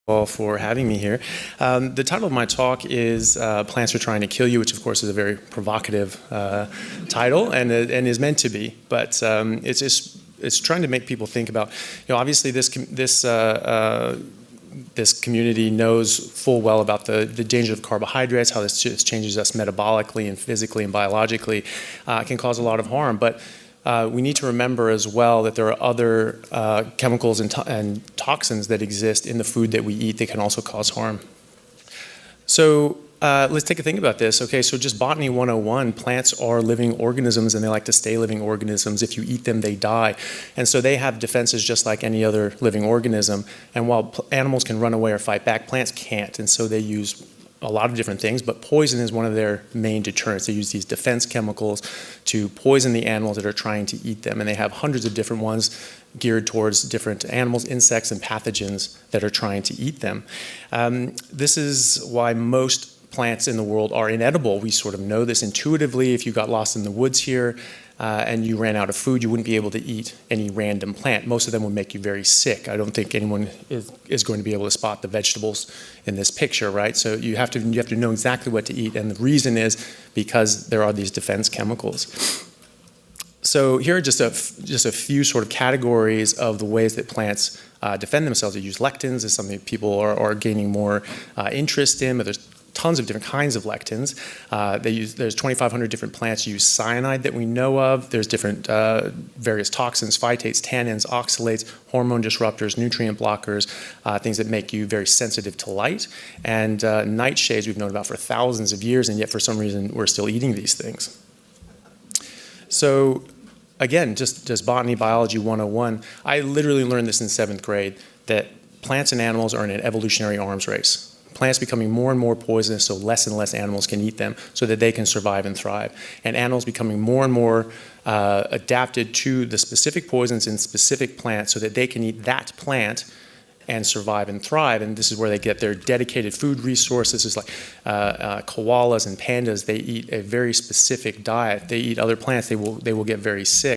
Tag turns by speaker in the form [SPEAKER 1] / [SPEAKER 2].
[SPEAKER 1] all for having me here. The title of my talk is Plants Are Trying to Kill You, which of course is a very provocative title and is meant to be, but it's trying to make people think about, obviously this community knows full well about the danger of carbohydrates, how this changes us metabolically and physically and biologically, can cause a lot of harm. But we need to remember as well that there are other chemicals and toxins that exist in the food that we eat that can also cause harm. So let's take a think about this. Okay, so just Botany 101, plants are living organisms and they like to stay living organisms. If you eat them, they die. And so they have defenses just like any other living organism. And while animals can run away or fight back, plants can't. And so they use a lot of different things, but poison is one of their main deterrents. They use these defense chemicals to poison the animals that are trying to eat them, and they have hundreds of different ones geared towards different animals, insects, and pathogens that are trying to eat them. This is why most plants in the world are inedible. We sort of know this intuitively. If you got lost in the woods here and you ran out of food, you wouldn't be able to eat any random plant. Most of them would make you very sick. I don't think anyone is going to be able to spot the vegetables in this picture, right? So you have to know exactly what to eat, and the reason is because there are these defense chemicals. So here are just a few sort of categories of the ways that plants defend themselves. They use lectins. Is something people are gaining more interest in, but there's tons of different kinds of lectins. There's 2,500 different plants use cyanide that we know of. There's different various toxins, phytates, tannins, oxalates, hormone disruptors, nutrient blockers, things that make you very sensitive to light. And nightshades we've known about for thousands of years, and yet for some reason we're still eating these things. So again, just Botany Biology 101, I literally learned this in 7th grade, that plants and animals are in an evolutionary arms race. Plants becoming more and more poisonous so less and less animals can eat them so that they can survive and thrive. And animals becoming more and more adapted to the specific poisons in specific plants so that they can eat that plant and survive and thrive. And this is where they get their dedicated food resources. It's like koalas and pandas, they eat a very specific diet. They eat other plants, they will get very sick.